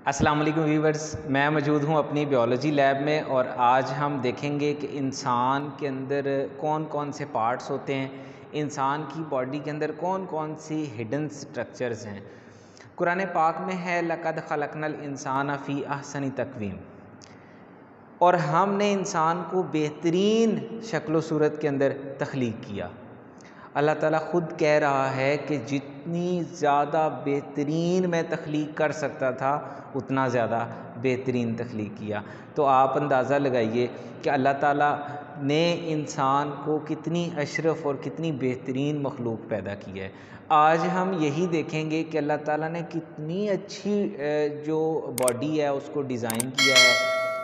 अस्सलाम वालेकुम व्यूवर्स, मैं मौजूद हूँ अपनी बायोलॉजी लैब में और आज हम देखेंगे कि इंसान के अंदर कौन कौन से पार्ट्स होते हैं, इंसान की बॉडी के अंदर कौन कौन सी हिडन स्ट्रक्चर्स हैं। कुरान पाक में है लक़द खलक़नल इंसान फ़ी अहसनी तक़वीम, और हमने इंसान को बेहतरीन शक्ल व सूरत के अंदर तख्लीक किया। अल्लाह ताला ख़ुद कह रहा है कि जितनी ज़्यादा बेहतरीन मैं तख्लीक कर सकता था उतना ज़्यादा बेहतरीन तख्लीक किया। तो आप अंदाज़ा लगाइए कि अल्लाह ताला ने इंसान को कितनी अशरफ और कितनी बेहतरीन मखलूक पैदा की है। आज हम यही देखेंगे कि अल्लाह ताला ने कितनी अच्छी जो बॉडी है उसको डिज़ाइन किया है।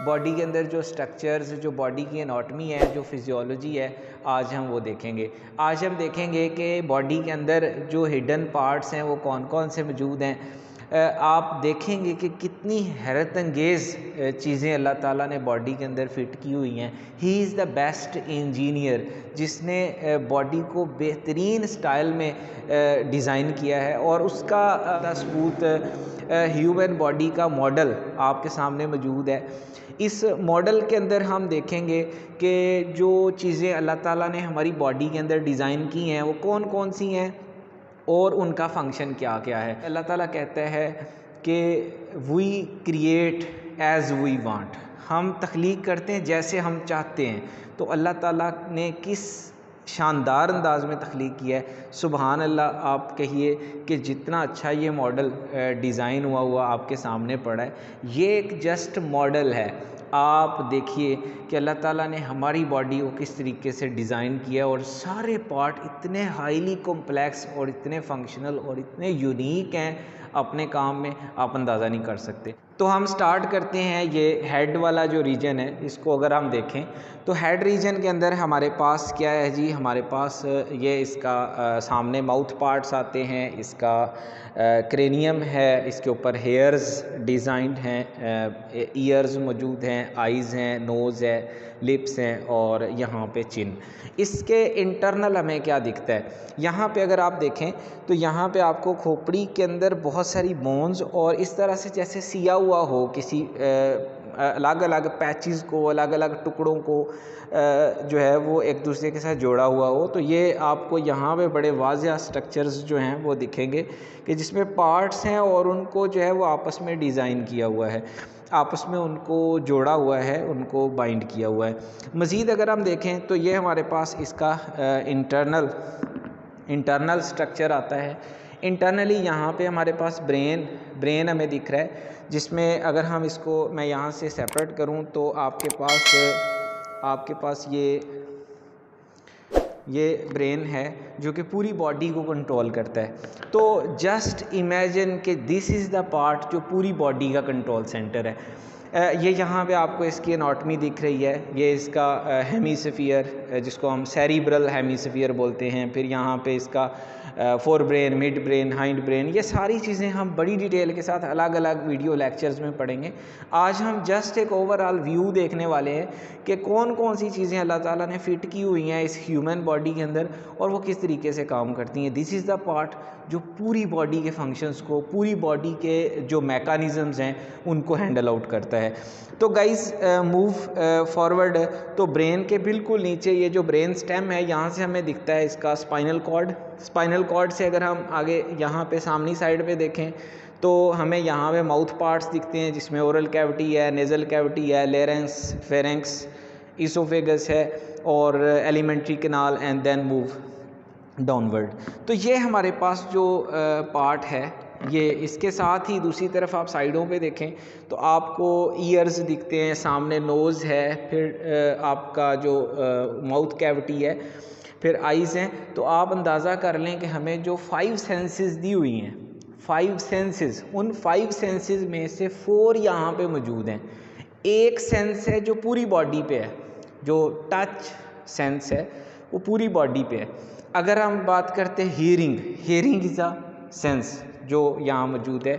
बॉडी के अंदर जो स्ट्रक्चर्स, जो बॉडी की एनाटॉमी है, जो फिजियोलॉजी है, आज हम वो देखेंगे। आज हम देखेंगे कि बॉडी के अंदर जो हिडन पार्ट्स हैं वो कौन कौन से मौजूद हैं। आप देखेंगे कि कितनी हैरत अंगेज़ चीज़ें अल्लाह ताला ने बॉडी के अंदर फ़िट की हुई हैं। He is the best engineer, जिसने बॉडी को बेहतरीन स्टाइल में डिज़ाइन किया है, और उसका सबूत ह्यूमन बॉडी का मॉडल आपके सामने मौजूद है। इस मॉडल के अंदर हम देखेंगे कि जो चीज़ें अल्लाह ताला ने हमारी बॉडी के अंदर डिज़ाइन की हैं वो कौन कौन सी हैं और उनका फंक्शन क्या क्या है। अल्लाह ताला कहता है कि we create as we want, हम तख्लीक करते हैं जैसे हम चाहते हैं। तो अल्लाह ताला ने किस शानदार अंदाज में तख्लीक किया है। सुबहान अल्लाह। आप कहिए कि जितना अच्छा ये मॉडल डिज़ाइन हुआ आपके सामने पड़ा है, ये एक जस्ट मॉडल है। आप देखिए कि अल्लाह ताला ने हमारी बॉडी को किस तरीके से डिज़ाइन किया, और सारे पार्ट इतने हाईली कॉम्प्लेक्स और इतने फंक्शनल और इतने यूनिक हैं अपने काम में, आप अंदाज़ा नहीं कर सकते। तो हम स्टार्ट करते हैं। ये हेड वाला जो रीजन है, इसको अगर हम देखें तो हेड रीजन के अंदर हमारे पास क्या है जी, हमारे पास ये इसका सामने माउथ पार्ट्स आते हैं, इसका क्रेनियम है, इसके ऊपर हेयर्स डिज़ाइंड हैं, ईयर्स मौजूद हैं, आइज़ हैं, नोज़ है, लिप्स हैं, और यहाँ पे चिन। इसके इंटरनल हमें क्या दिखता है, यहाँ पे अगर आप देखें तो यहाँ पे आपको खोपड़ी के अंदर बहुत सारी बोन्स, और इस तरह से जैसे सिया हुआ हो किसी अलग अलग पैचेस को, अलग अलग टुकड़ों को जो है वो एक दूसरे के साथ जोड़ा हुआ हो। तो ये आपको यहाँ पे बड़े वाज़िह स्ट्रक्चर्स जो हैं वो दिखेंगे कि जिसमें पार्ट्स हैं और उनको जो है वो आपस में डिज़ाइन किया हुआ है, आपस में उनको जोड़ा हुआ है, उनको बाइंड किया हुआ है। मज़ीद अगर हम देखें तो ये हमारे पास इसका इंटरनल स्ट्रक्चर आता है। इंटरनली यहाँ पे हमारे पास ब्रेन हमें दिख रहा है, जिसमें अगर हम इसको मैं यहाँ से सेपरेट करूँ तो आपके पास ये ब्रेन है जो कि पूरी बॉडी को कंट्रोल करता है। तो जस्ट इमेजिन कि दिस इज़ द पार्ट जो पूरी बॉडी का कंट्रोल सेंटर है। ये यहाँ पे आपको इसकी एनाटॉमी दिख रही है। ये इसका हेमीस्फीयर, जिसको हम सेरिब्रल हेमीस्फीयर बोलते हैं। फिर यहाँ पे इसका fore brain, mid brain, hind brain, ये सारी चीज़ें हम बड़ी डिटेल के साथ अलग अलग वीडियो लेक्चर्स में पढ़ेंगे। आज हम जस्ट एक ओवरऑल व्यू देखने वाले हैं कि कौन कौन सी चीज़ें अल्लाह ताला ने फ़िट की हुई हैं इस ह्यूमन बॉडी के अंदर, और वो किस तरीके से काम करती हैं। दिस इज़ द पार्ट जो पूरी बॉडी के फंक्शंस को, पूरी बॉडी के जो मैकेनिज़म्स हैं उनको हैंडल आउट करता है। तो गाइस मूव फॉरवर्ड। तो ब्रेन के बिल्कुल नीचे ये जो ब्रेन स्टेम है, यहाँ से हमें दिखता है इसका स्पाइनल कॉर्ड। स्पाइनल कॉर्ड से अगर हम आगे यहाँ पे सामनी साइड पे देखें तो हमें यहाँ पे माउथ पार्ट्स दिखते हैं, जिसमें ओरल कैविटी है, नेज़ल कैविटी है, लेरेंक्स, फेरेंक्स, इसोफेगस है, और alimentary canal, and then move downward. तो ये हमारे पास जो पार्ट है ये। इसके साथ ही दूसरी तरफ आप साइडों पे देखें तो आपको ईयर्स दिखते हैं, सामने नोज़ है, फिर आपका जो माउथ कैविटी है, फिर आइज़ हैं। तो आप अंदाज़ा कर लें कि हमें जो 5 सेंसेस दी हुई हैं, 5 सेंसेस, उन 5 सेंसेस में से 4 यहाँ पे मौजूद हैं। एक सेंस है जो पूरी बॉडी पे है, जो टच सेंस है वो पूरी बॉडी पे है। अगर हम बात करते हैं हियरिंग इज़ अ सेंस जो यहाँ मौजूद है।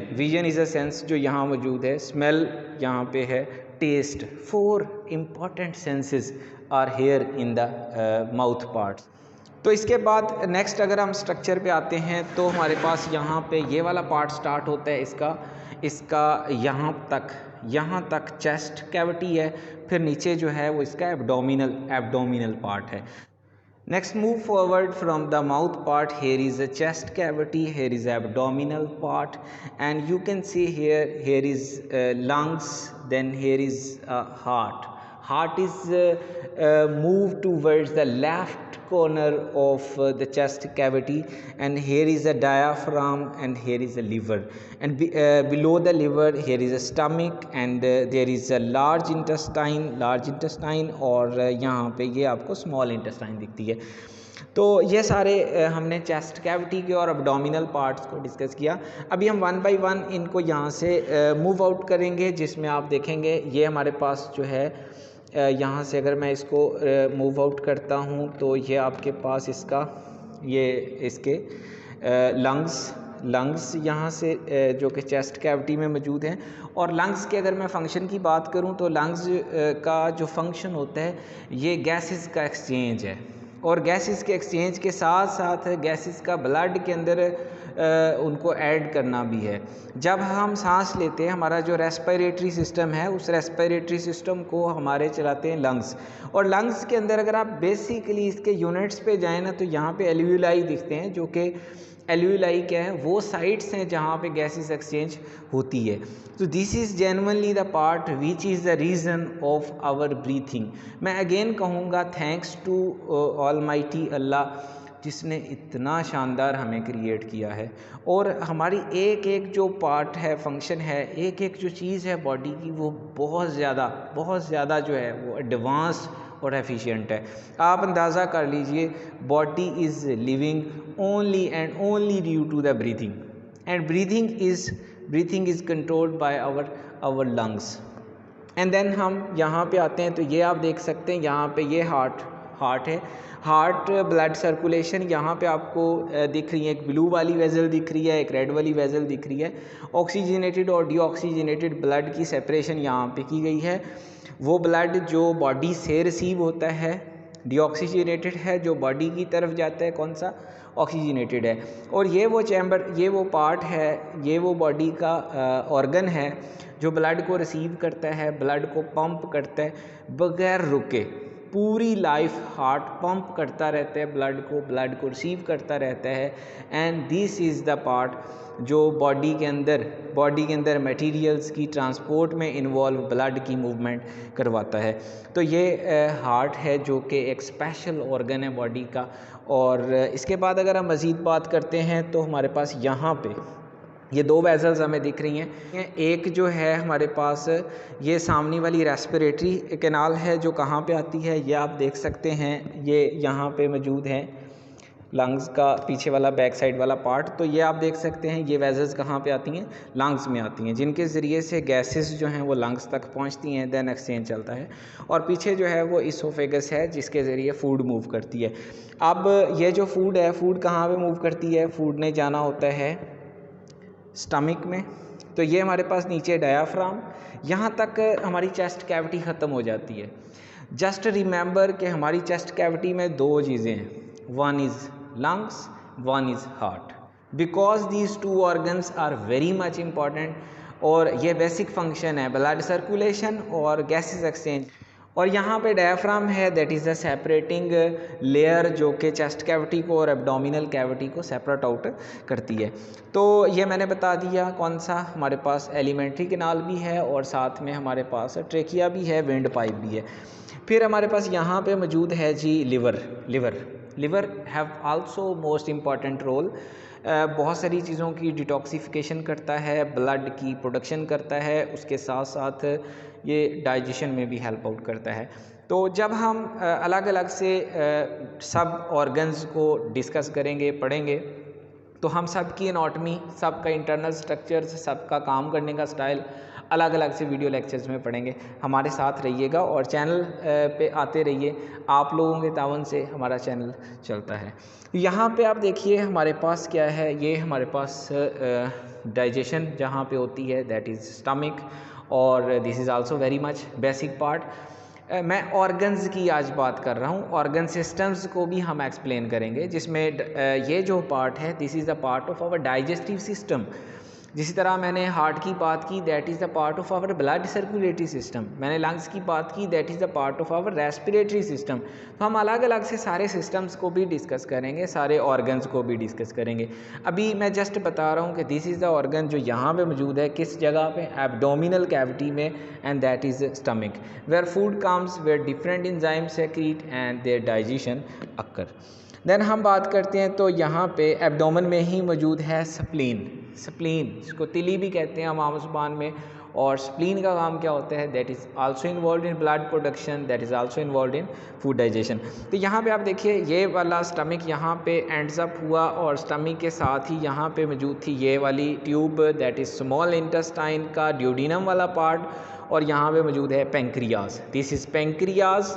विजन इज़ अ सेंस जो यहाँ मौजूद है। स्मेल यहाँ पे है। Taste. 4 important senses are here in the mouth parts. तो इसके बाद नेक्स्ट अगर हम स्ट्रक्चर पे आते हैं तो हमारे पास यहाँ पे ये वाला पार्ट स्टार्ट होता है इसका यहाँ तक चेस्ट कैविटी है, फिर नीचे जो है वो इसका एब्डोमिनल पार्ट है। Next, move forward from the mouth part. Here is a chest cavity, here is abdominal part, and you can see here is lungs, then here is heart. Heart is moved towards the left corner of the chest cavity, and here is a diaphragm, and here is a liver, and below the liver here is a stomach, and there is a large intestine और यहाँ पे ये आपको small intestine दिखती है। तो ये सारे हमने चेस्ट कैविटी के और एब्डोमिनल पार्ट्स को डिस्कस किया। अभी हम वन बाय वन इनको यहाँ से मूव आउट करेंगे, जिसमें आप देखेंगे ये हमारे पास जो है यहाँ से अगर मैं इसको मूव आउट करता हूँ तो ये आपके पास इसके लंग्स यहाँ से जो कि चेस्ट कैविटी में मौजूद हैं। और लंग्स के अगर मैं फंक्शन की बात करूँ तो लंग्स का जो फंक्शन होता है ये गैसेस का एक्सचेंज है, और गैसेस के एक्सचेंज के साथ साथ गैसेस का ब्लड के अंदर उनको ऐड करना भी है। जब हम सांस लेते हैं, हमारा जो रेस्पिरेटरी सिस्टम है उस रेस्पिरेटरी सिस्टम को हमारे चलाते हैं लंग्स, और लंग्स के अंदर अगर आप बेसिकली इसके यूनिट्स पे जाएँ ना तो यहाँ पे एल्वियोलाई दिखते हैं, जो कि एल्वियोलाई क्या है, वो साइट्स हैं जहाँ पे गैसेस एक्सचेंज होती है। तो this is genuinely the part which is the reason of our breathing. मैं अगेन कहूँगा थैंक्स टू ऑलमाइटी अल्लाह, जिसने इतना शानदार हमें क्रिएट किया है, और हमारी एक जो पार्ट है, फंक्शन है, एक जो चीज़ है बॉडी की, वो बहुत ज़्यादा जो है वो एडवांस और एफिशिएंट है। आप अंदाज़ा कर लीजिए, body is living only and only due to the breathing, and breathing is controlled by our lungs. And then हम यहाँ पे आते हैं तो ये आप देख सकते हैं, यहाँ पे ये हार्ट है। हार्ट ब्लड सर्कुलेशन यहाँ पे आपको दिख रही है, एक ब्लू वाली वेजल दिख रही है, एक रेड वाली वेजल दिख रही है। ऑक्सीजनेटेड और डीऑक्सीजनेटेड ब्लड की सेपरेशन यहाँ पे की गई है। वो ब्लड जो बॉडी से रिसीव होता है डीऑक्सीजनेटेड है, जो बॉडी की तरफ जाता है कौन सा, ऑक्सीजनेटेड है। और ये वो चैम्बर, ये वो पार्ट है, ये वो बॉडी का ऑर्गन है जो ब्लड को रिसीव करता है, ब्लड को पंप करता है बगैर रुके। पूरी लाइफ हार्ट पंप करता रहता है ब्लड को रिसीव करता रहता है। And this is the part जो बॉडी के अंदर मटेरियल्स की ट्रांसपोर्ट में इन्वॉल्व ब्लड की मूवमेंट करवाता है। तो ये हार्ट है जो कि एक स्पेशल ऑर्गन है बॉडी का। और इसके बाद अगर हम मज़ीद बात करते हैं तो हमारे पास यहाँ पे ये दो वेजल्स हमें दिख रही हैं। एक जो है हमारे पास ये सामने वाली रेस्पिरेटरी कैनाल है जो कहाँ पे आती है, ये आप देख सकते हैं, ये यहाँ पे मौजूद है, लंग्स का पीछे वाला बैक साइड वाला पार्ट। तो ये आप देख सकते हैं ये वेजल्स कहाँ पे आती हैं, लंग्स में आती हैं, जिनके ज़रिए से गैसेस जो हैं वो लंग्स तक पहुँचती हैं, देन एक्सचेंज चलता है। और पीछे जो है वो इसोफेगस है जिसके ज़रिए फूड मूव करती है। अब ये जो फूड है, फूड कहाँ पर मूव करती है, फूड ने जाना होता है स्टमक में। तो ये हमारे पास नीचे डायाफ्राम, यहाँ तक हमारी चेस्ट कैविटी ख़त्म हो जाती है। जस्ट रिमेंबर कि हमारी चेस्ट कैविटी में दो चीज़ें हैं, one is lungs, one is heart, because these two organs are very much important. और ये बेसिक फंक्शन है ब्लड सर्कुलेशन और गैसेस एक्सचेंज। और यहाँ पे डायाफ्राम है, that is the separating layer जो कि चेस्ट कैविटी को और एब्डोमिनल कैविटी को सेपरेट आउट करती है। तो ये मैंने बता दिया कौन सा, हमारे पास एलिमेंट्री कैनाल भी है और साथ में हमारे पास ट्रेकिया भी है, विंड पाइप भी है। फिर हमारे पास यहाँ पे मौजूद है जी liver have also most important role. बहुत सारी चीज़ों की डिटॉक्सिफिकेशन करता है, ब्लड की प्रोडक्शन करता है, उसके साथ साथ ये डाइजेशन में भी हेल्प आउट करता है। तो जब हम अलग अलग से सब ऑर्गन्स को डिस्कस करेंगे, पढ़ेंगे, तो हम सब की एनाटॉमी, सबका इंटरनल स्ट्रक्चर्स, सबका काम करने का स्टाइल अलग अलग से वीडियो लेक्चर्स में पढ़ेंगे। हमारे साथ रहिएगा और चैनल पे आते रहिए, आप लोगों के तावन से हमारा चैनल चलता है। यहाँ पे आप देखिए हमारे पास क्या है, ये हमारे पास डाइजेशन जहाँ पे होती है दैट इज़ स्टमक, और this is also very much basic part. मैं ऑर्गन्स की आज बात कर रहा हूँ। ऑर्गन सिस्टम्स को भी हम एक्सप्लेन करेंगे, जिसमें ये जो पार्ट है this is the part of our digestive system. जिसी तरह मैंने हार्ट की बात की, that is the part of our blood circulatory system. मैंने लंग्स की बात की, that is the part of our respiratory system. तो हम अलग अलग से सारे सिस्टम्स को भी डिस्कस करेंगे, सारे ऑर्गन्स को भी डिस्कस करेंगे। अभी मैं जस्ट बता रहा हूँ कि दिस इज़ द ऑर्गन जो यहाँ पे मौजूद है, किस जगह पे, एब्डोमिनल कैविटी में, and that is stomach, where food comes, where different enzymes secrete and there digestion occur. देन हम बात करते हैं तो यहाँ पे एब्डोमेन में ही मौजूद है स्प्लीन। स्प्लीन इसको तिली भी कहते हैं हम आम ज़ुबान में। और स्प्लीन का काम क्या होता है, that is also involve in blood production, that is also involve in food digestion. तो यहाँ पे आप देखिए ये वाला स्टमक यहाँ पे एंड्स अप हुआ, और स्टमक के साथ ही यहाँ पे मौजूद थी ये वाली tube, that is small intestine का ड्यूडिनम वाला पार्ट, और यहाँ पे मौजूद है pancreas. This is pancreas,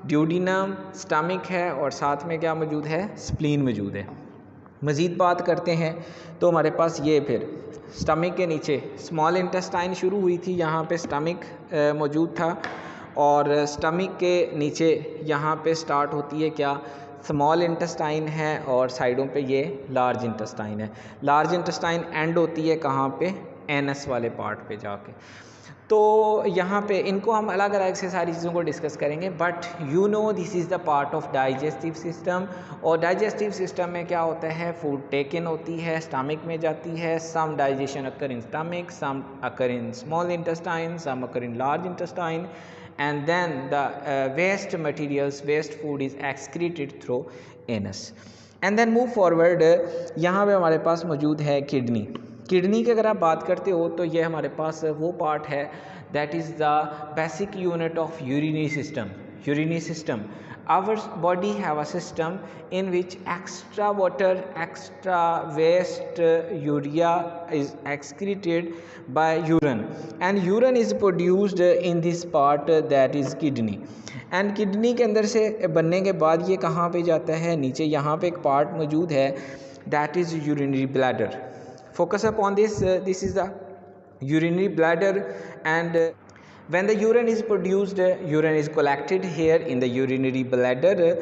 duodenum, stomach है, और साथ में क्या मौजूद है, स्प्लीन मौजूद है। मज़ीद बात करते हैं तो हमारे पास ये फिर स्टमक के नीचे स्मॉल इंटेस्टाइन शुरू हुई थी, यहाँ पे स्टमक मौजूद था, और स्टमक के नीचे यहाँ पे स्टार्ट होती है क्या, स्मॉल इंटेस्टाइन है, और साइडों पे ये लार्ज इंटेस्टाइन है। लार्ज इंटेस्टाइन एंड होती है कहाँ पे, एनस वाले पार्ट पे जाके। तो यहाँ पे इनको हम अलग अलग से सारी चीज़ों को डिस्कस करेंगे, but you know this is the part of digestive system. और डाइजेस्टिव सिस्टम में क्या होता है, फूड टेक इन होती है, स्टमक में जाती है, some digestion occur in stomach, some occur in small intestine, some occur in large intestine, and then the waste materials, waste food is excreted through anus. And then move forward, यहाँ पे हमारे पास मौजूद है kidney. Kidney की अगर आप बात करते हो तो ये हमारे पास वो पार्ट है that is the basic unit of urinary system. Urinary system, our body have a system in which extra water, extra waste, urea is excreted by urine, and urine is produced in this part that is kidney. And kidney के अंदर से बनने के बाद ये कहाँ पे जाता है, नीचे यहाँ पे एक पार्ट मौजूद है that is urinary bladder. Focus upon this, this is the urinary bladder, and when the urine is produced, urine is collected here in the urinary bladder,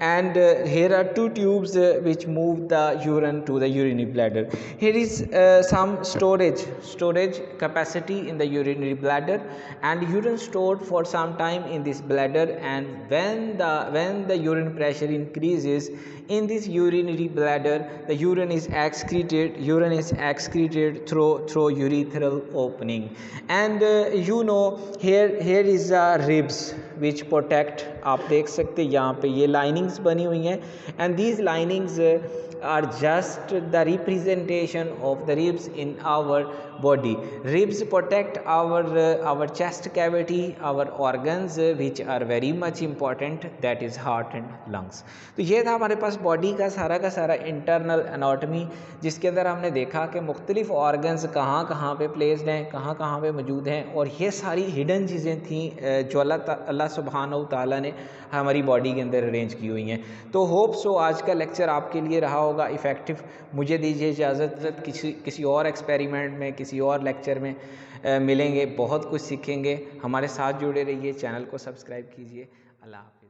and here are two tubes which move the urine to the urinary bladder. Here is some storage capacity in the urinary bladder, and urine stored for some time in this bladder, and when the urine pressure increases in this urinary bladder, the urine is excreted through urethral opening. And you know here is a ribs which protect, आप देख सकते हैं यहाँ पे ये linings बनी हुई हैं, and these linings are just the representation of the ribs in our body. Ribs protect our chest cavity, our organs which are very much important, that is heart and lungs. तो ये था हमारे पास body का सारा internal anatomy, जिसके अंदर हमने देखा कि मुख्तलिफ ऑर्गन्स कहाँ कहाँ पे प्लेस्ड हैं, कहाँ कहाँ पे मौजूद हैं, और ये सारी हिडन चीज़ें थी जो अल्लाह सुब्हानहू तआला ने हमारी बॉडी के अंदर अरेंज की हुई हैं। तो होप सो आज का लेक्चर आपके लिए रहा होगा इफ़ेक्टिव। मुझे दीजिए इजाज़त, किसी और एक्सपेरिमेंट में, किसी और लेक्चर में मिलेंगे, बहुत कुछ सीखेंगे। हमारे साथ जुड़े रहिए, चैनल को सब्सक्राइब कीजिए। अल्लाह।